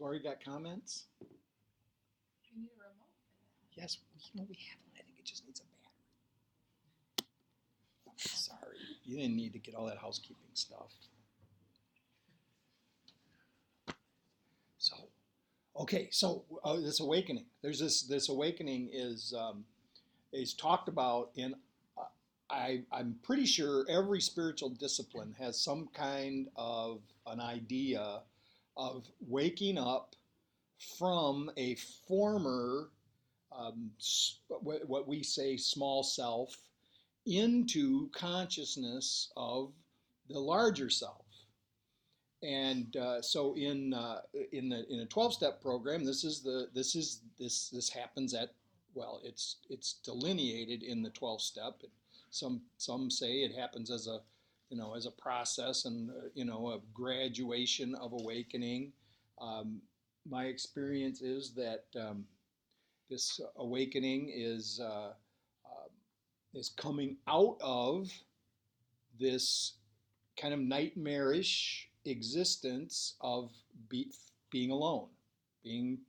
Lori got comments? You need a remote for that. Yes, we have one. I think it just needs a battery. Sorry, you didn't need to get all that housekeeping stuff. So, okay, so this awakening. There's this awakening is talked about in. I'm pretty sure every spiritual discipline has some kind of an idea of waking up from a former, what we say, small self, into consciousness of the larger self. And so in a 12-step program, this happens at, well, it's delineated in the 12-step. Some say it happens as a process and a graduation of awakening. My experience is that this awakening is coming out of this kind of nightmarish existence of being alone, being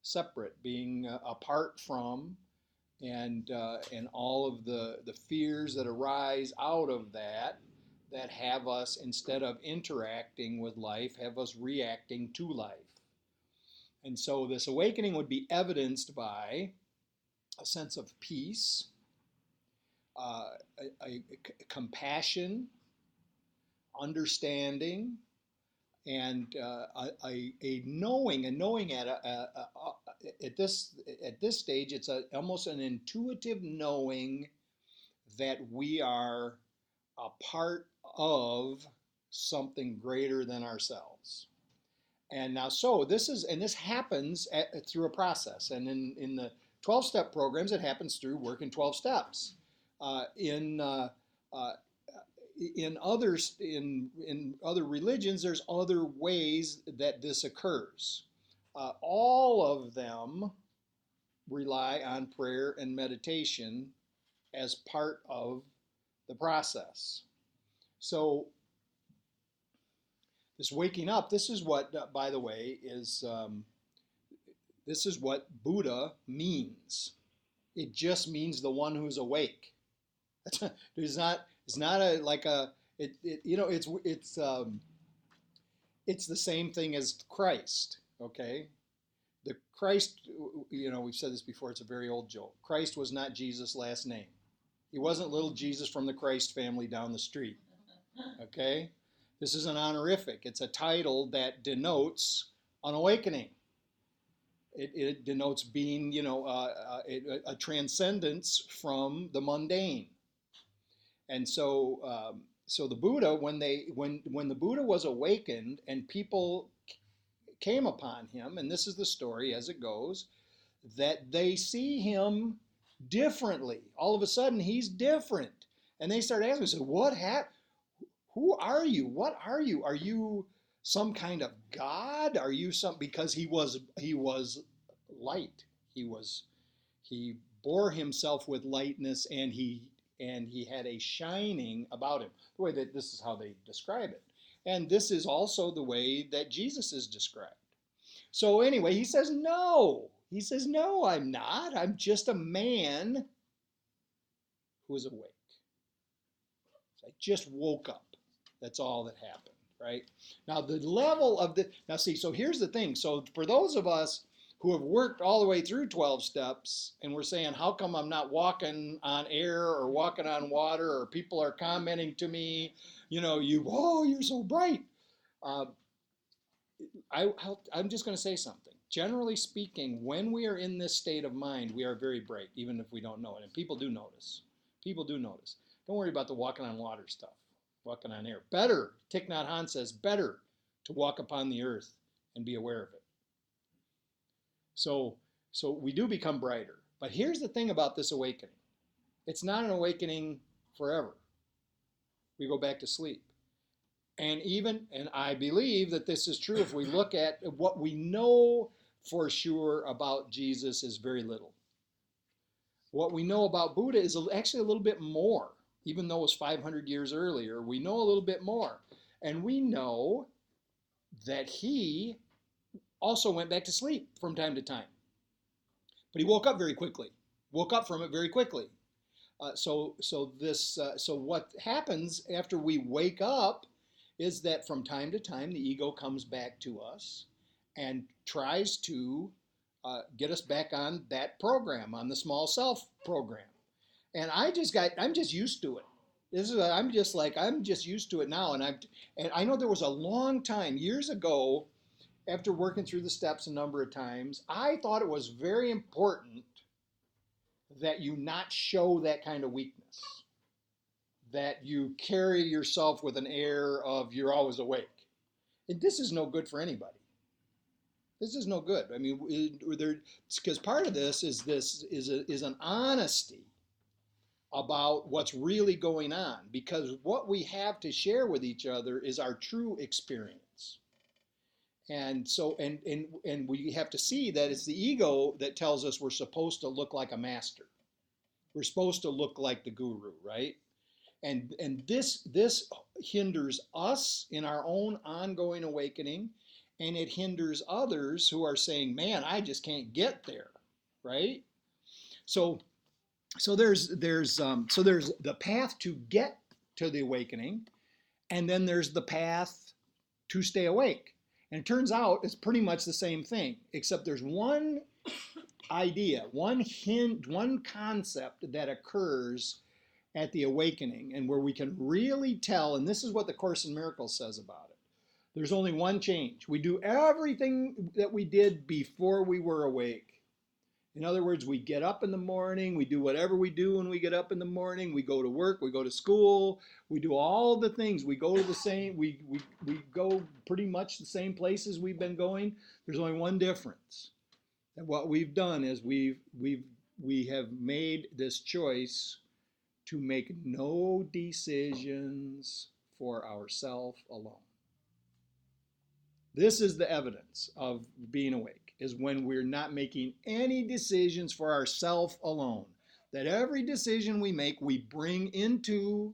separate, being apart from, and all of the fears that arise out of that have us, instead of interacting with life, have us reacting to life. And so this awakening would be evidenced by a sense of peace, a compassion, understanding, and a knowing at this stage. It's almost an intuitive knowing that we are a part of something greater than ourselves. And now, so this happens through a process. And in the 12-step programs, it happens through working 12 steps. In other religions, there's other ways that this occurs. All of them rely on prayer and meditation as part of the process. So this waking up, this is what, by the way, this is what Buddha means. It just means the one who's awake. It's not it's the same thing as Christ. Okay, the Christ, we've said this before. It's a very old joke. Christ was not Jesus' last name. He wasn't little Jesus from the Christ family down the street. Okay, this is an honorific. It's a title that denotes an awakening. It denotes being, a transcendence from the mundane. And so, the Buddha, when the Buddha was awakened and people came upon him, and this is the story as it goes, that they see him differently. All of a sudden, he's different, and they start asking, "So what happened? Who are you? What are you? Are you some kind of god? Are you some?" Because he was light. He bore himself with lightness, and he had a shining about him. The way that this is how they describe it. And this is also the way that Jesus is described. So anyway, he says, no. He says, no, I'm not. I'm just a man who is awake. So I just woke up. That's all that happened, right? Now the level of so here's the thing. So for those of us who have worked all the way through 12 steps, and we're saying, how come I'm not walking on air or walking on water, or people are commenting to me, you're so bright. I'm just going to say something. Generally speaking, when we are in this state of mind, we are very bright, even if we don't know it. And people do notice. Don't worry about the walking on water stuff, walking on air. Better, Thich Nhat Hanh says, better to walk upon the earth and be aware of it. So we do become brighter. But here's the thing about this awakening. It's not an awakening forever. We go back to sleep. And I believe that this is true if we look at what we know for sure about Jesus is very little. What we know about Buddha is actually a little bit more. Even though it was 500 years earlier, we know a little bit more. And we know that he also went back to sleep from time to time. But he woke up very quickly, woke up from it very quickly. So what happens after we wake up is that from time to time the ego comes back to us and tries to get us back on that program, on the small self program. And I'm just used to it. I'm just used to it now. And I know there was a long time years ago, after working through the steps a number of times, I thought it was very important that you not show that kind of weakness, that you carry yourself with an air of you're always awake. And this is no good for anybody. This is no good. I mean, because part of this is an honesty about what's really going on, because what we have to share with each other is our true experience. And so and we have to see that it's the ego that tells us we're supposed to look like a master. We're supposed to look like the guru, right? And this hinders us in our own ongoing awakening, and it hinders others who are saying, "Man, I just can't get there," right? So there's the path to get to the awakening, and then there's the path to stay awake. And it turns out it's pretty much the same thing, except there's one idea, one concept that occurs at the awakening, and where we can really tell, and this is what the Course in Miracles says about it. There's only one change. We do everything that we did before we were awake. In other words, we get up in the morning, we do whatever we do when we get up in the morning, we go to work, we go to school, we do all the things, we go to the same, we go pretty much the same places we've been going. There's only one difference. And what we've done is we have made this choice to make no decisions for ourselves alone. This is the evidence of being awake, is when we're not making any decisions for ourselves alone. That every decision we make, we bring into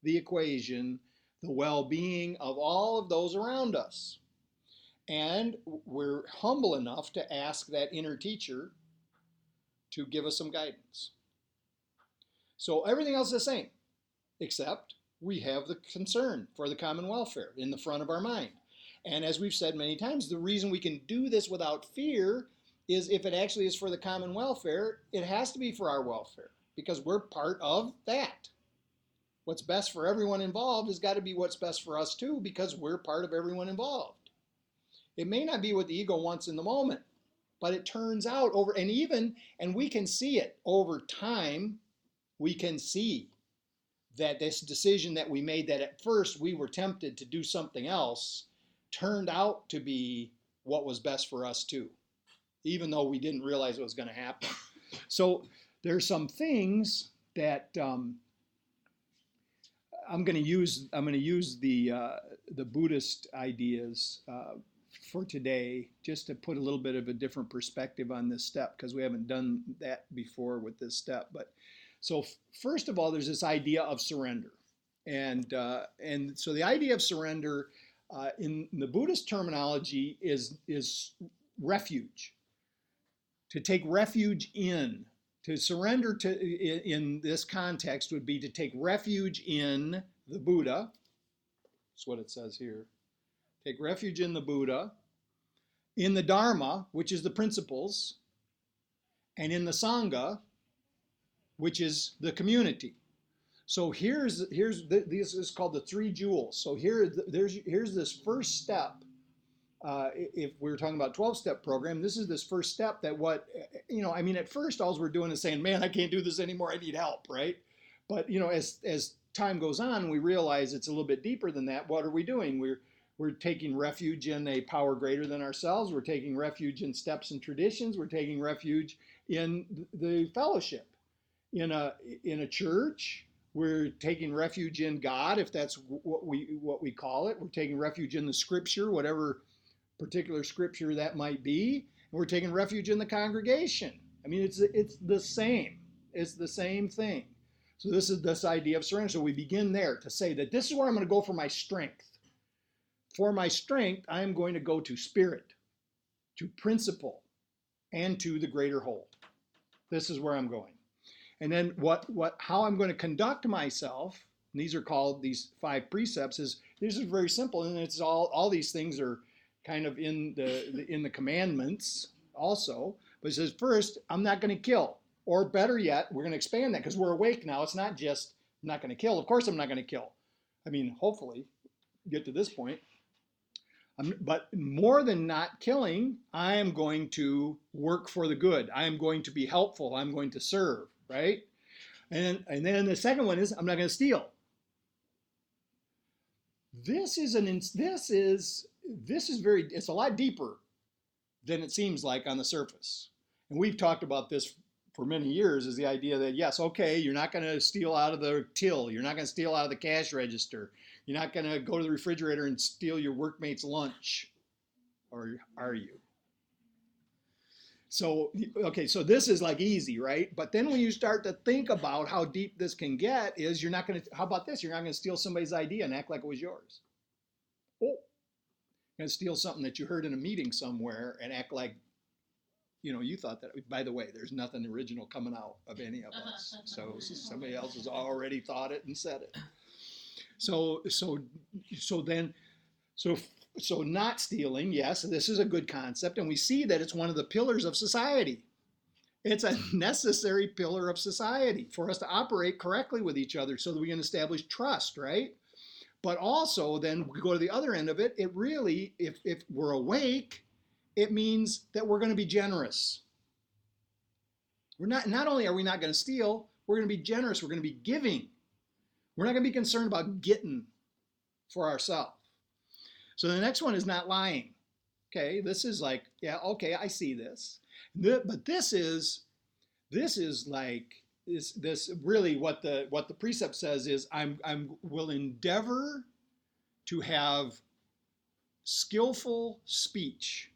the equation the well-being of all of those around us. And we're humble enough to ask that inner teacher to give us some guidance. So everything else is the same, except we have the concern for the common welfare in the front of our mind. And as we've said many times, the reason we can do this without fear is if it actually is for the common welfare, it has to be for our welfare, because we're part of that. What's best for everyone involved has got to be what's best for us too, because we're part of everyone involved. It may not be what the ego wants in the moment, but it turns out and we can see it over time, we can see that this decision that we made, that at first we were tempted to do something else, turned out to be what was best for us too, even though we didn't realize it was going to happen. So there's some things that I'm going to use the Buddhist ideas for today, just to put a little bit of a different perspective on this step, because we haven't done that before with this step. But so first of all, there's this idea of surrender, and so the idea of surrender in the Buddhist terminology is refuge. To take refuge in. To surrender in this context would be to take refuge in the Buddha. That's what it says here. Take refuge in the Buddha, in the Dharma, which is the principles, and in the Sangha, which is the community. So this is called the three jewels. So here's this first step. If we were talking about 12-step program, this is this first step that at first all we're doing is saying, man, I can't do this anymore, I need help, right? But as time goes on, we realize it's a little bit deeper than that. What are we doing? We're taking refuge in a power greater than ourselves. We're taking refuge in steps and traditions. We're taking refuge in the fellowship. In a church, we're taking refuge in God, if that's what we call it. We're taking refuge in the scripture, whatever particular scripture that might be. And we're taking refuge in the congregation. I mean, it's the same. It's the same thing. So this is this idea of surrender. So we begin there to say that this is where I'm going to go for my strength. For my strength, I am going to go to spirit. to principle, and to the greater whole. This is where I'm going. And then how I'm going to conduct myself, and these are called these 5 precepts, this is very simple, and it's all these things are kind of in the commandments also. But it says, first, I'm not going to kill. Or better yet, we're going to expand that because we're awake now. It's not just, I'm not going to kill. Of course I'm not going to kill. I mean, hopefully, get to this point. But more than not killing, I am going to work for the good. I am going to be helpful. I'm going to serve, right? And then the second one is, I'm not going to steal. This is it's a lot deeper than it seems like on the surface. And we've talked about this for many years, is the idea that, yes, okay, you're not going to steal out of the till. You're not going to steal out of the cash register. You're not going to go to the refrigerator and steal your workmate's lunch. Or are you? So, okay, so this is like easy, right? But then when you start to think about how deep this can get is you're not going to, how about this? You're not going to steal somebody's idea and act like it was yours. Oh, you're going to steal something that you heard in a meeting somewhere and act like, you thought that. By the way, there's nothing original coming out of any of us. So somebody else has already thought it and said it. So not stealing, yes, this is a good concept, and we see that it's one of the pillars of society. It's a necessary pillar of society for us to operate correctly with each other so that we can establish trust, right? But also, then we go to the other end of it, it really, if we're awake, it means that we're going to be generous. We're not only are we not going to steal, we're going to be generous, we're going to be giving. We're not going to be concerned about getting for ourselves. So the next one is not lying. Okay, this is like, yeah, okay, I see this. But this is like this really what the precept says is I will endeavor to have skillful speech.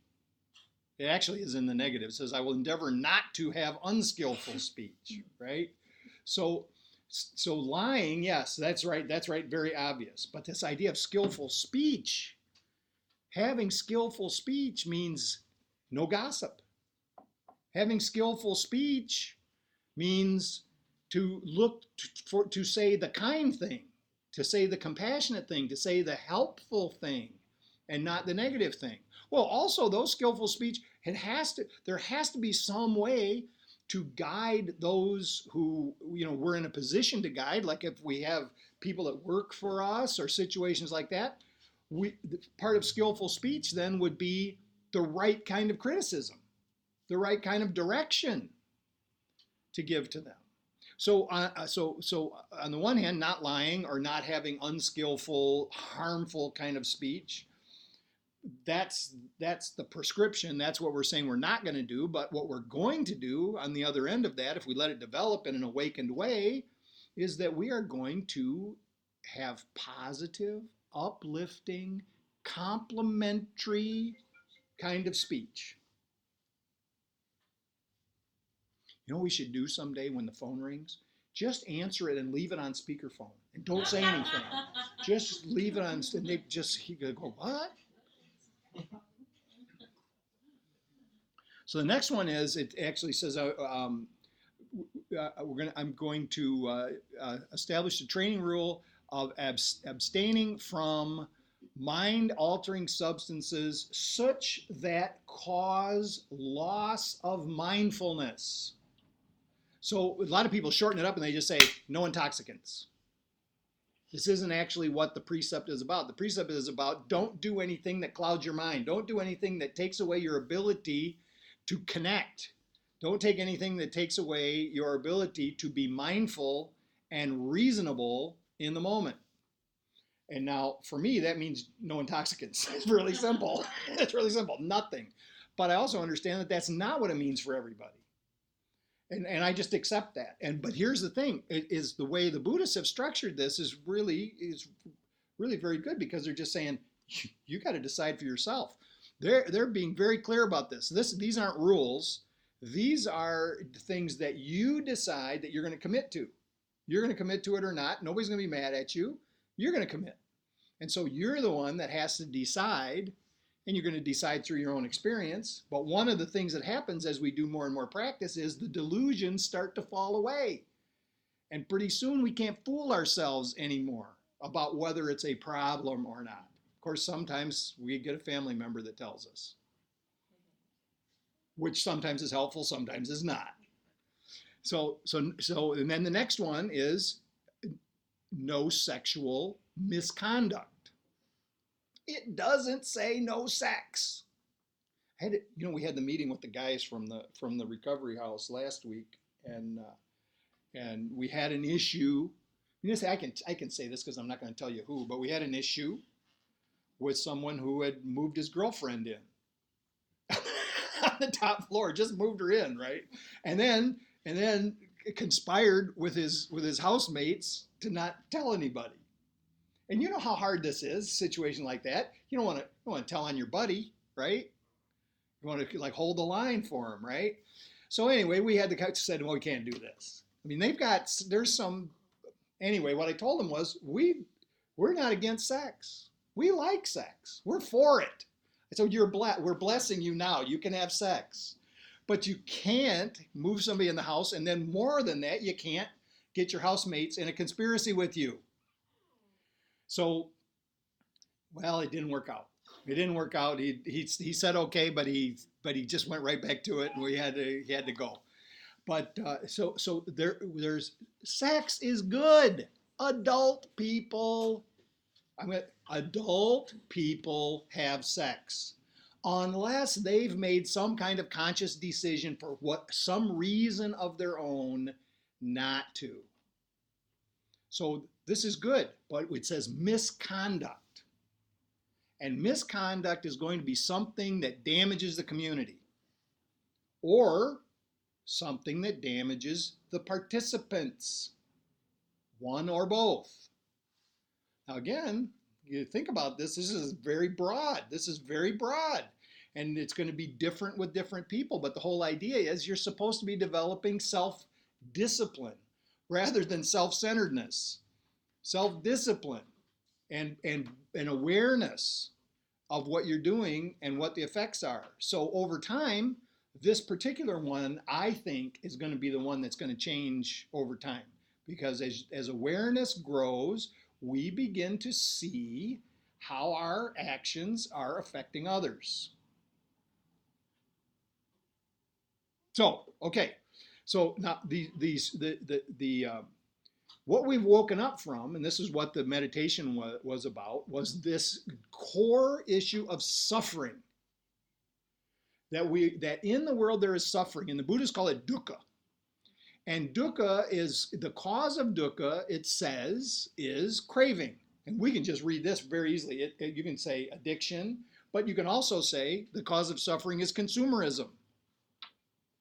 It actually is in the negative. It says I will endeavor not to have unskillful speech, right? So lying, yes, that's right, very obvious. But this idea of skillful speech, having skillful speech means no gossip. Having skillful speech means to look to say the kind thing, to say the compassionate thing, to say the helpful thing, and not the negative thing. Well, also those skillful speech, there has to be some way to guide those who we're in a position to guide. Like if we have people that work for us or situations like that, part of skillful speech then would be the right kind of criticism, the right kind of direction to give to them. So on the one hand, not lying or not having unskillful, harmful kind of speech, that's the prescription. That's what we're saying we're not going to do. But what we're going to do on the other end of that, if we let it develop in an awakened way, is that we are going to have positive, uplifting, complimentary kind of speech. You know what we should do someday when the phone rings? Just answer it and leave it on speakerphone. And don't say anything. Just leave it on, and he could go, what? So the next one is, it actually says, I'm going to establish a training rule of abstaining from mind-altering substances such that cause loss of mindfulness. So a lot of people shorten it up and they just say, no intoxicants. This isn't actually what the precept is about. The precept is about don't do anything that clouds your mind. Don't do anything that takes away your ability to connect. Don't take anything that takes away your ability to be mindful and reasonable in the moment. And now, for me, that means no intoxicants. It's really simple. It's really simple. Nothing. But I also understand that that's not what it means for everybody. And I just accept that. But here's the thing: is the way the Buddhists have structured this is really very good, because they're just saying you got to decide for yourself. They're being very clear about this. These aren't rules. These are things that you decide that you're going to commit to. You're going to commit to it or not. Nobody's going to be mad at you. You're going to commit. And so you're the one that has to decide, and you're going to decide through your own experience. But one of the things that happens as we do more and more practice is the delusions start to fall away. And pretty soon we can't fool ourselves anymore about whether it's a problem or not. Of course, sometimes we get a family member that tells us, which sometimes is helpful, sometimes is not. So, and then the next one is no sexual misconduct. It doesn't say no sex. We had the meeting with the guys from the recovery house last week, and we had an issue. I can say this because I'm not going to tell you who, but we had an issue with someone who had moved his girlfriend in on the top floor, just moved her in, right? And then conspired with his housemates to not tell anybody. And you know how hard this is, a situation like that. You don't want to tell on your buddy, right? You want to hold the line for him, right? So anyway, we had the guy said, well, we can't do this. I mean, anyway, what I told them was, we're not against sex. We like sex. We're for it. I said, we're blessing you now. You can have sex. But you can't move somebody in the house, and then more than that, you can't get your housemates in a conspiracy with you. So, well, it didn't work out. It didn't work out. He said okay, but he just went right back to it, and he had to go. But so there's sex is good. Adult people have sex unless they've made some kind of conscious decision for some reason of their own not to. So this is good, but it says misconduct. And misconduct is going to be something that damages the community or something that damages the participants, one or both. Now again, you think about this is very broad. And it's going to be different with different people, but the whole idea is you're supposed to be developing self-discipline rather than self-centeredness. Self-discipline and awareness of what you're doing and what the effects are. So over time, this particular one, I think, is going to be the one that's going to change over time. Because as awareness grows, we begin to see how our actions are affecting others. So, okay. So now what we've woken up from, and this is what the meditation was about, was this core issue of suffering. That in the world there is suffering, and the Buddhists call it dukkha. And dukkha is, the cause of dukkha, it says, is craving. And we can just read this very easily. You can say addiction, but you can also say the cause of suffering is consumerism.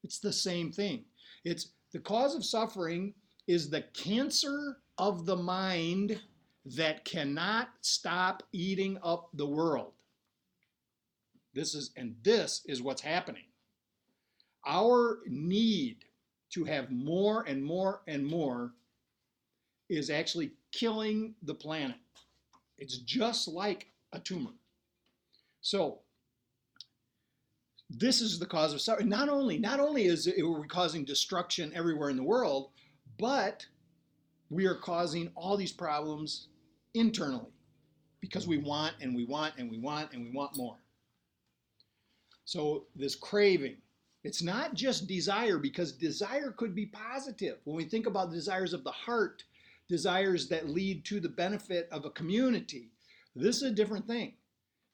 It's the same thing. It's the cause of suffering is the cancer of the mind that cannot stop eating up the world. This is what's happening. Our need to have more and more and more is actually killing the planet. It's just like a tumor. So this is the cause of suffering. Not only are we causing destruction everywhere in the world, but we are causing all these problems internally because we want and we want and we want and we want more. So this craving, it's not just desire, because desire could be positive. When we think about the desires of the heart, desires that lead to the benefit of a community, this is a different thing.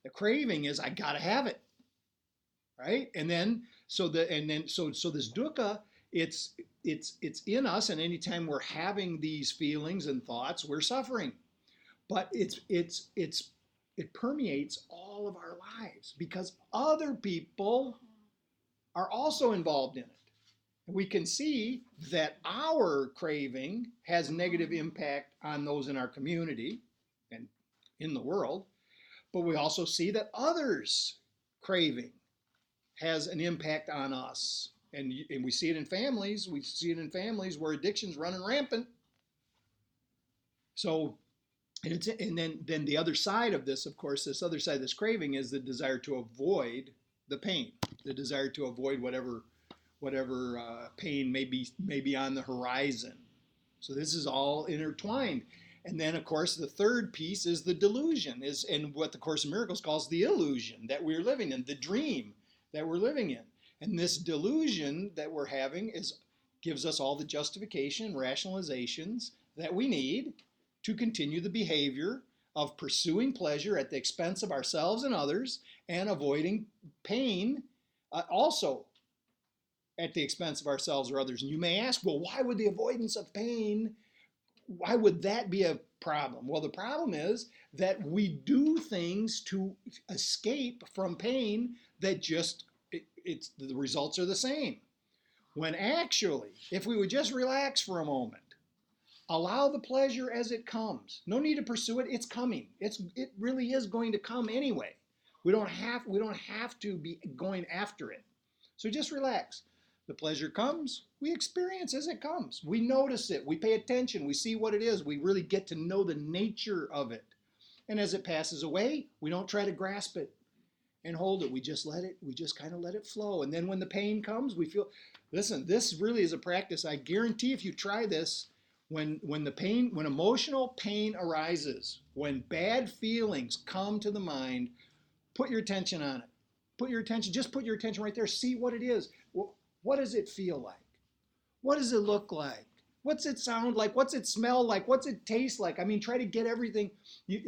The craving is, I gotta have it, right? And then so this dukkha, it's in us, and anytime we're having these feelings and thoughts, we're suffering. But it permeates all of our lives because other people are also involved in it. And we can see that our craving has negative impact on those in our community and in the world, but we also see that others' craving has an impact on us. And we see it in families. We see it in families where addiction's running rampant. So And then the other side of this, of course, this other side of this craving is the desire to avoid the pain, the desire to avoid whatever pain may be on the horizon. So this is all intertwined. And then, of course, the third piece is the delusion, is and what the Course in Miracles calls the illusion that we're living in, the dream that we're living in. And this delusion that we're having gives us all the justification, rationalizations that we need to continue the behavior of pursuing pleasure at the expense of ourselves and others, and avoiding pain also at the expense of ourselves or others. And you may ask, well, why would the avoidance of pain, why would that be a problem? Well, the problem is that we do things to escape from pain that just, the results are the same. When actually, if we would just relax for a moment, allow the pleasure as it comes. No need to pursue it. It's coming. It really is going to come anyway. We don't have to be going after it. So just relax. The pleasure comes. We experience as it comes. We notice it. We pay attention. We see what it is. We really get to know the nature of it. And as it passes away, we don't try to grasp it and hold it. We just kind of let it flow. And then when the pain comes, we feel, listen, this really is a practice. I guarantee if you try this, when emotional pain arises, when bad feelings come to the mind, put your attention on it. Just put your attention right there. See what it is. What does it feel like? What does it look like? What's it sound like? What's it smell like? What's it taste like? I mean, try to get everything.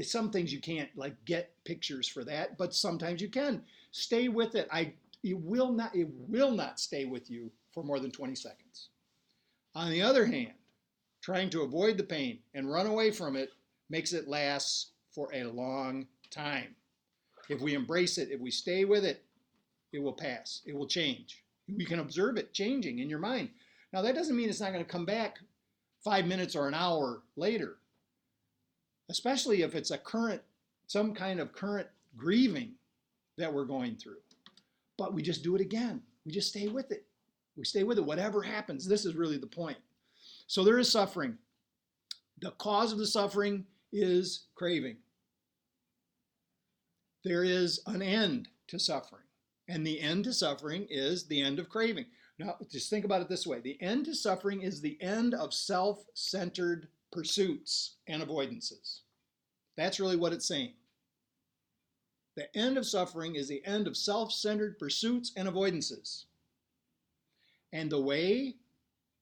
Some things you can't get pictures for that, but sometimes you can. Stay with it. It will not stay with you for more than 20 seconds. On the other hand, trying to avoid the pain and run away from it makes it last for a long time. If we embrace it, if we stay with it, it will pass. It will change. You can observe it changing in your mind. Now, that doesn't mean it's not going to come back 5 minutes or an hour later, especially if it's some kind of current grieving that we're going through. But we just do it again. We just stay with it. We stay with it, whatever happens. This is really the point. So there is suffering. The cause of the suffering is craving. There is an end to suffering. And the end to suffering is the end of craving. Now, just think about it this way. The end to suffering is the end of self-centered pursuits and avoidances. That's really what it's saying. The end of suffering is the end of self-centered pursuits and avoidances. And the way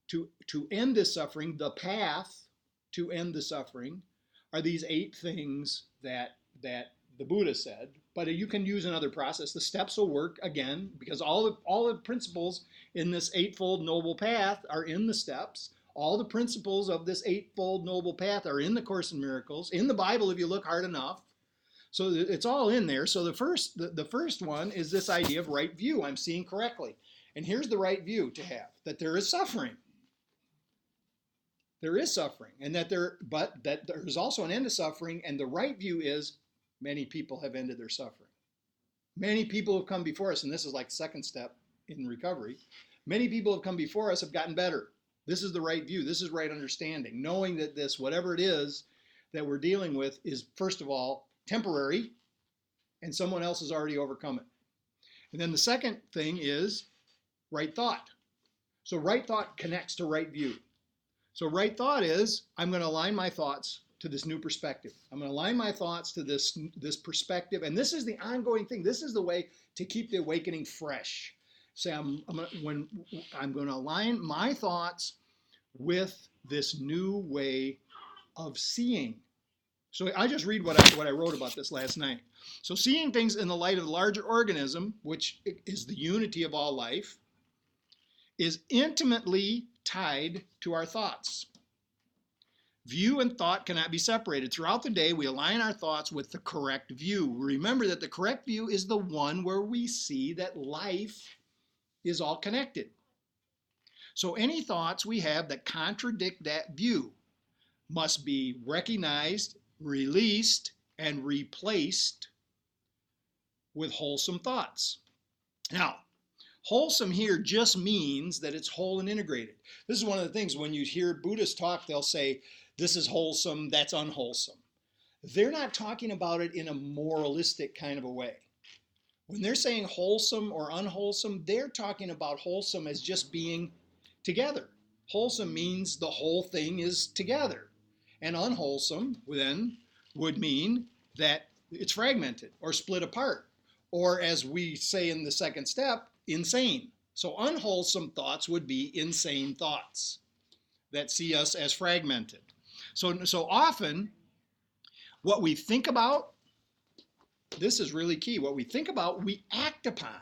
to end this suffering, the path to end the suffering, are these 8 things that the Buddha said. But you can use another process. The steps will work again, because all the principles in this eightfold noble path are in the steps. All the principles of this eightfold noble path are in the Course in Miracles, in the Bible if you look hard enough. So it's all in there. So the first one is this idea of right view. I'm seeing correctly. And here's the right view to have, that there is suffering. There is suffering, and that there's also an end to suffering, and the right view is many people have ended their suffering. Many people have come before us, and this is like the second step in recovery. Many people have come before us, have gotten better. This is the right view. This is right understanding, knowing that this, whatever it is that we're dealing with, is first of all temporary, and someone else has already overcome it. And then the second thing is right thought. So right thought connects to right view. So right thought is, I'm going to align my thoughts to this new perspective. I'm going to align my thoughts to this perspective. And this is the ongoing thing. This is the way to keep the awakening fresh. Say, I'm going to align my thoughts with this new way of seeing. So I just read what I wrote about this last night. So seeing things in the light of the larger organism, which is the unity of all life, is intimately tied to our thoughts. View and thought cannot be separated. Throughout the day, we align our thoughts with the correct view. Remember that the correct view is the one where we see that life is all connected. So any thoughts we have that contradict that view must be recognized, released, and replaced with wholesome thoughts. Now, wholesome here just means that it's whole and integrated. This is one of the things when you hear Buddhists talk, they'll say, this is wholesome, that's unwholesome. they're not talking about it in a moralistic kind of a way. When they're saying wholesome or unwholesome, they're talking about wholesome as just being together. Wholesome means the whole thing is together. And unwholesome then would mean that it's fragmented or split apart. Or as we say in the second step, insane. So unwholesome thoughts would be insane thoughts that see us as fragmented. So often, what we think about, this is really key, what we think about, we act upon.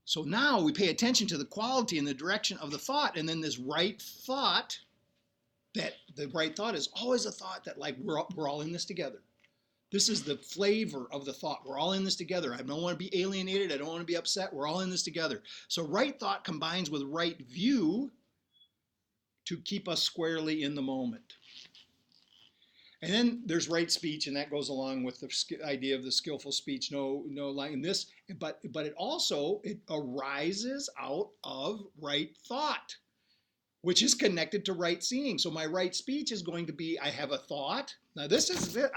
So now we pay attention to the quality and the direction of the thought, and then this right thought, that the right thought is always a thought that like we're all in this together. This is the flavor of the thought. We're all in this together. I don't want to be alienated. I don't want to be upset. We're all in this together. So right thought combines with right view to keep us squarely in the moment. And then there's right speech, and that goes along with the idea of the skillful speech, no lying in this, but it also, it arises out of right thought, which is connected to right seeing. So my right speech is going to be, I have a thought. Now this is it.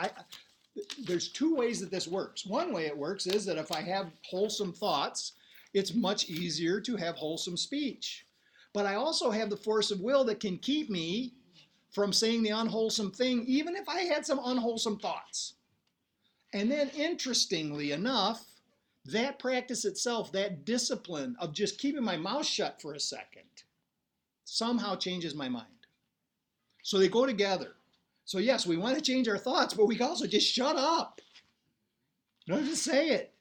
There's two ways that this works. One way it works is that if I have wholesome thoughts, it's much easier to have wholesome speech. But I also have the force of will that can keep me from saying the unwholesome thing, even if I had some unwholesome thoughts. And then interestingly enough, that practice itself, that discipline of just keeping my mouth shut for a second, somehow changes my mind. So they go together. So yes, we want to change our thoughts, but we can also just shut up. Don't just say it.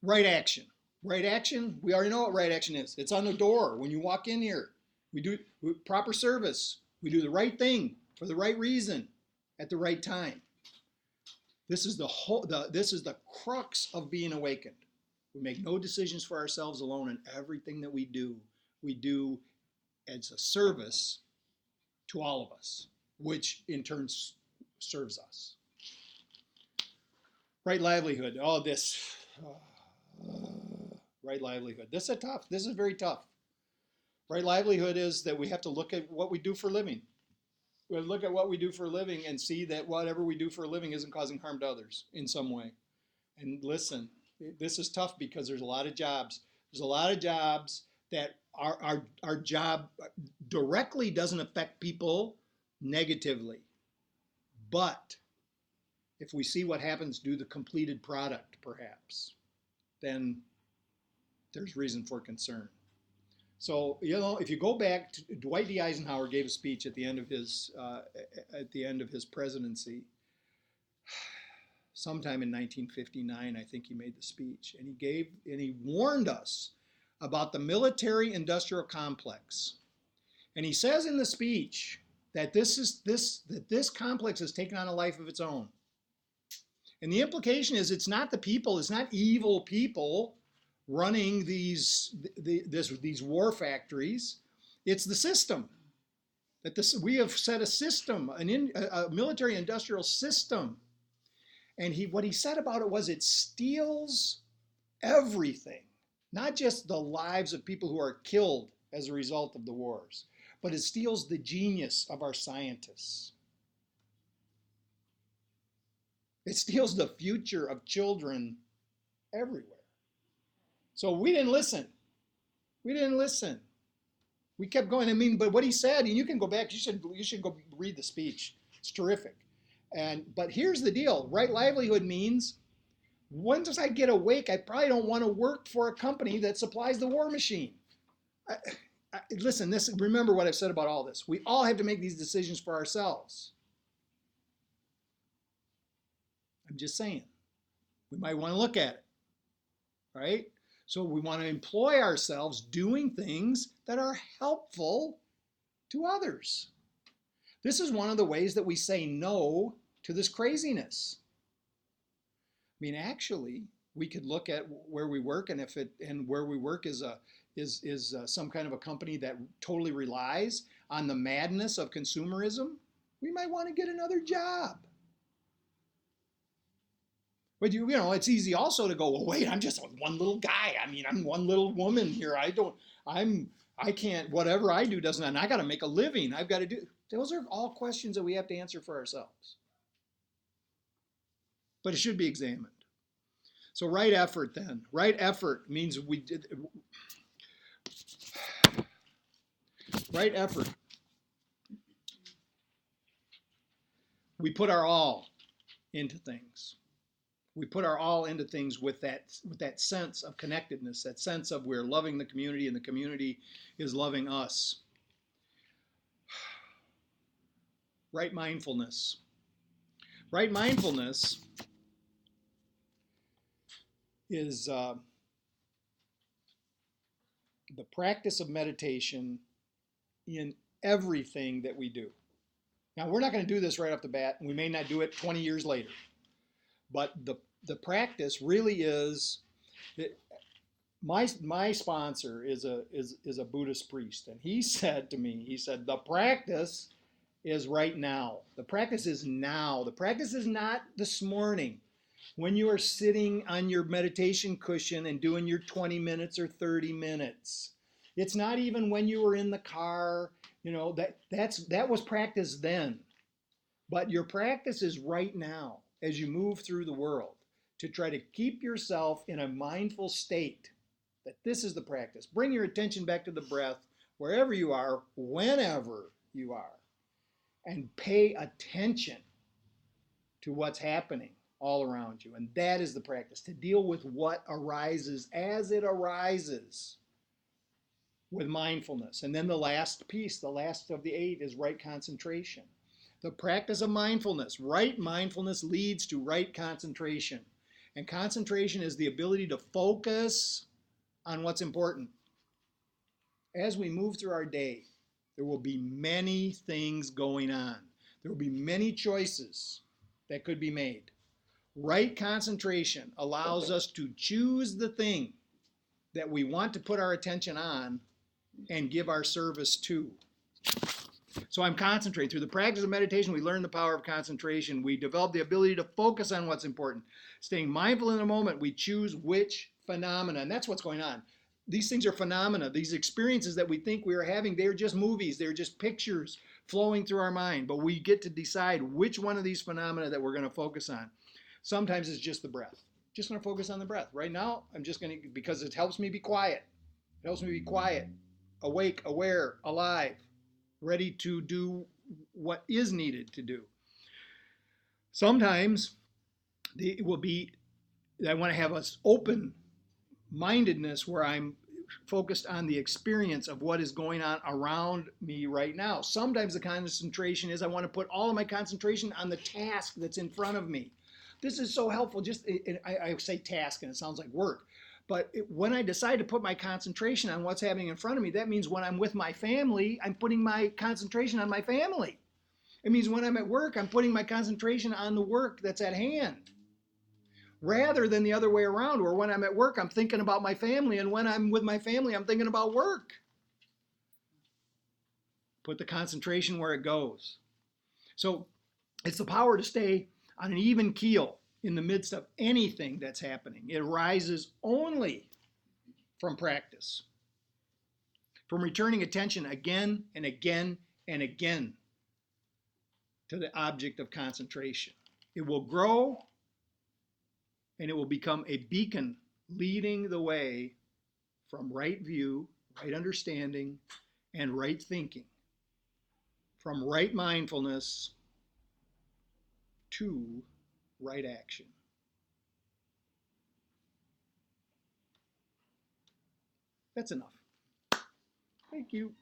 Right action. Right action, we already know what right action is. It's on the door when you walk in here. We do proper service. We do the right thing for the right reason at the right time. This is the crux of being awakened. We make no decisions for ourselves alone, and everything that we do as a service to all of us, which in turn serves us. Right livelihood. Right livelihood. This is very tough. Right livelihood is that we have to look at what we do for a living. We have to look at what we do for a living and see that whatever we do for a living isn't causing harm to others in some way. And listen, this is tough because there's a lot of jobs. There's a lot of jobs that our job directly doesn't affect people negatively. But if we see what happens to the completed product, perhaps, then there's reason for concern. So, if you go back to Dwight D. Eisenhower gave a speech at the end of his presidency, sometime in 1959, I think he made the speech, and he warned us about the military-industrial complex. And he says in the speech that this complex has taken on a life of its own. And the implication is it's not the people, it's not evil people running these war factories. It's the system. We have set a system, a military-industrial system. And what he said about it was it steals everything, not just the lives of people who are killed as a result of the wars, but it steals the genius of our scientists. It steals the future of children everywhere. So we didn't listen. We kept going. But what he said, and you can go back, you should go read the speech. It's terrific. But here's the deal. Right livelihood means once I get awake, I probably don't want to work for a company that supplies the war machine. Listen, remember what I've said about all this. We all have to make these decisions for ourselves. I'm just saying. We might want to look at it. Right? So we want to employ ourselves doing things that are helpful to others. This is one of the ways that we say no to this craziness. Actually, we could look at where we work, and where we work is some kind of a company that totally relies on the madness of consumerism. We might want to get another job. But it's easy also to go, well, wait, I'm just one little guy. I'm one little woman here. I I can't, whatever I do doesn't, and I got to make a living. I've got to do, those are all questions that we have to answer for ourselves. But it should be examined. So right effort then. Right effort means right effort. We put our all into things. We put our all into things with that sense of connectedness, that sense of we're loving the community and the community is loving us. Right mindfulness. Right mindfulness is the practice of meditation in everything that we do. Now, we're not going to do this right off the bat, and we may not do it 20 years later. But the practice really is, my sponsor is a Buddhist priest, and he said to me, he said, the practice is right now. The practice is now. The practice is not this morning when you are sitting on your meditation cushion and doing your 20 minutes or 30 minutes. It's not even when you were in the car, that was practice then. But your practice is right now as you move through the world to try to keep yourself in a mindful state that this is the practice. Bring your attention back to the breath wherever you are, whenever you are, and pay attention to what's happening all around you. And that is the practice, to deal with what arises as it arises with mindfulness. And then the last piece, the last of the 8, is right concentration. The practice of mindfulness. Right mindfulness leads to right concentration. And concentration is the ability to focus on what's important. As we move through our day, there will be many things going on. There will be many choices that could be made. Right concentration allows us to choose the thing that we want to put our attention on and give our service to. So I'm concentrating. Through the practice of meditation, we learn the power of concentration. We develop the ability to focus on what's important. Staying mindful in the moment, we choose which phenomena, and that's what's going on. These things are phenomena. These experiences that we think we are having, they're just movies. They're just pictures flowing through our mind. But we get to decide which one of these phenomena that we're going to focus on. Sometimes it's just the breath. Just going to focus on the breath. Right now, I'm just going to, because it helps me be quiet. It helps me be quiet, awake, aware, alive, ready to do what is needed to do. Sometimes it will be, I want to have us open-mindedness where I'm focused on the experience of what is going on around me right now. Sometimes the concentration is I want to put all of my concentration on the task that's in front of me. This is so helpful. I say task and it sounds like work. But when I decide to put my concentration on what's happening in front of me, that means when I'm with my family, I'm putting my concentration on my family. It means when I'm at work, I'm putting my concentration on the work that's at hand. Rather than the other way around, where when I'm at work, I'm thinking about my family, and when I'm with my family, I'm thinking about work. Put the concentration where it goes. So it's the power to stay on an even keel in the midst of anything that's happening. It arises only from practice, from returning attention again and again and again to the object of concentration. It will grow and it will become a beacon leading the way from right view, right understanding, and right thinking, from right mindfulness to right action. That's enough. Thank you.